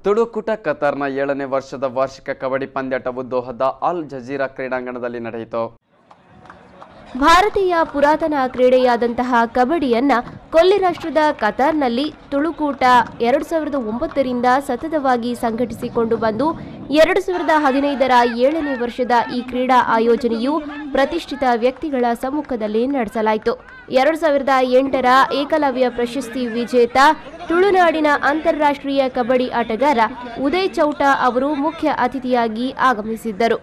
ತುಳುಕೂಟ ಕತಾರ್ನ 7ನೇ ವರ್ಷದ ವಾರ್ಷಿಕ ಕಬಡ್ಡಿ ಪಂದ್ಯಾಟವು ದೋಹದ ಅಲ್ ಜಜೀರಾ ಕ್ರೀಡಾಂಗಣದಲ್ಲಿ ನಡೆಯಿತು. ಭಾರತೀಯ ಪುರಾತನ ಕ್ರೀಡೆಯಾದಂತಹ ಕಬಡ್ಡಿಯನ್ನ ಕೊಲ್ಲಿ ರಾಷ್ಟ್ರದ ಕತಾರ್ನಲ್ಲಿ ತುಳುಕೂಟ 2009ರಿಂದ ಸತತವಾಗಿ ಸಂಘಟಿಸಿಕೊಂಡು ಬಂದು 2015ರ 7ನೇ ವರ್ಷದ ಈ ಕ್ರೀಡಾ ಆಯೋಜನೆಯು ಪ್ರತಿಷ್ಠಿತ ವ್ಯಕ್ತಿಗಳ ಸಮ್ಮುಖದಲ್ಲಿ ನಡೆಸಲಾಯಿತು. 2008ರ ಏಕಲವ್ಯ ಪ್ರಶಸ್ತಿ ವಿಜೇತ ತುಳುನಾಡಿನ ಅಂತಾರಾಷ್ಟ್ರೀಯ ಕಬಡ್ಡಿ ಆಟಗಾರ ಉದಯ್ ಚೌಟಾ ಅವರು ಮುಖ್ಯ ಅತಿಥಿಯಾಗಿ ಆಗಮಿಸಿದ್ದರು.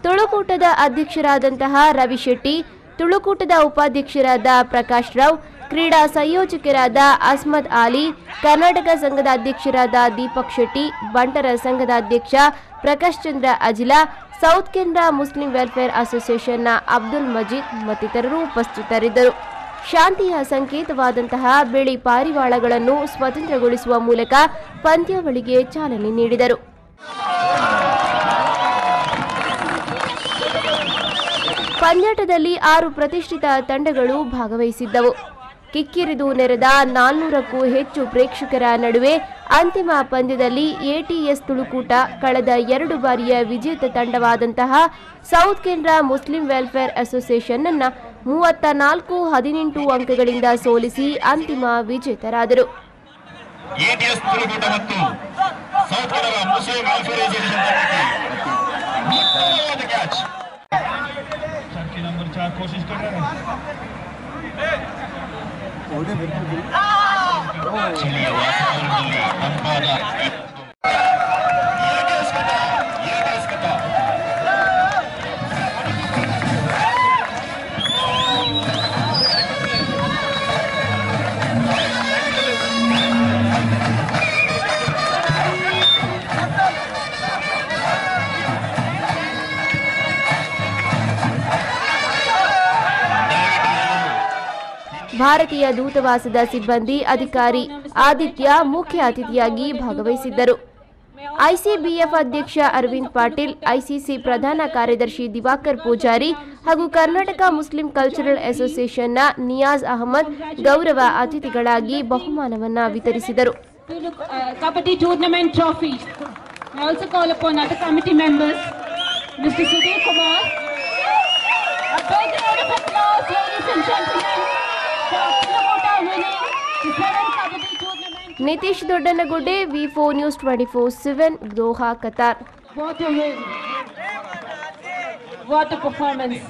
ತುಳುಕೂಟದ ಅಧ್ಯಕ್ಷರಾದಂತಹ ರವಿ ಶೆಟ್ಟಿ, ತುಳುಕೂಟದ ಉಪಾಧ್ಯಕ್ಷರಾದ ಪ್ರಕಾಶ್ ರಾವ್, ಕ್ರೀಡಾ ಸಂಯೋಜಕರಾದ ಅಸ್ಮದ್ ಆಲಿ, ಕರ್ನಾಟಕ ಸಂಘದ ಅಧ್ಯಕ್ಷರಾದ ದೀಪಕ್ ಶೆಟ್ಟಿ, ಬಂಟರ ಸಂಘದ ಅಧ್ಯಕ್ಷ Prakash Chandra Ajila, South Canara Muslim Welfare ಅಸೋಸಿಯೇಷನ್ನ ಅಬ್ದುಲ್ ಮಜೀದ್ ಮತ್ತಿತರರು ಉಪಸ್ಥಿತರಿದ್ದರು. ಶಾಂತಿಯ ಸಂಕೇತವಾದಂತಹ ಬಿಳಿ ಪಾರಿವಾಳಗಳನ್ನು ಸ್ವತಂತ್ರಗೊಳಿಸುವ ಮೂಲಕ ಪಂದ್ಯಾವಳಿಗೆ ಚಾಲನೆ ನೀಡಿದರು. ಪಂದ್ಯಾಟದಲ್ಲಿ 6 ಪ್ರತಿಷ್ಠಿತ ತಂಡಗಳು ಭಾಗವಹಿಸಿದ್ದವು. ಕಿಕ್ಕಿರಿದು ನೆರೆದ 400ಕ್ಕೂ ಹೆಚ್ಚು ಪ್ರೇಕ್ಷಕರ ನಡುವೆ ಅಂತಿಮ ಪಂದ್ಯದಲ್ಲಿ ಎಟಿಎಸ್ ತುಳುಕೂಟ ಕಳೆದ 2 ಬಾರಿಯ ವಿಜೇತ ತಂಡವಾದಂತಹ South Canara Muslim Welfare Association ಅನ್ನ 34-18 ಅಂಕಗಳಿಂದ ಸೋಲಿಸಿ ಅಂತಿಮ ವಿಜೇತರಾದರು. कोशिश कर रहे हैं ಭಾರತೀಯ ದೂತಾವಾಸದ ಸಿಬ್ಬಂದಿ ಅಧಿಕಾರಿ ಆದಿತ್ಯ ಮುಖ್ಯ ಅತಿಥಿಯಾಗಿ ಭಾಗವಹಿಸಿದ್ದರು. ಐಸಿಬಿಎಫ್ ಅಧ್ಯಕ್ಷ ಅರವಿಂದ್ ಪಾಟೀಲ್, ಐಸಿಸಿ ಪ್ರಧಾನ ಕಾರ್ಯದರ್ಶಿ ದಿವಾಕರ್ ಪೂಜಾರಿ ಹಾಗೂ ಕರ್ನಾಟಕ ಮುಸ್ಲಿಂ ಕಲ್ಚರಲ್ ಅಸೋಸಿಯೇಷನ್ನ ನಿಯಾಜ್ ಅಹಮದ್ ಗೌರವ ಅತಿಥಿಗಳಾಗಿ ಬಹುಮಾನವನ್ನು ವಿತರಿಸಿದರು. Kabaddi tournament trophy I also call upon other committee members, Mr. Sudhir Kumar. A big round of applause, ladies and gentlemen. Nitish Doddanagudde, V4 News 24/7, Doha, Qatar. What a win! What a performance!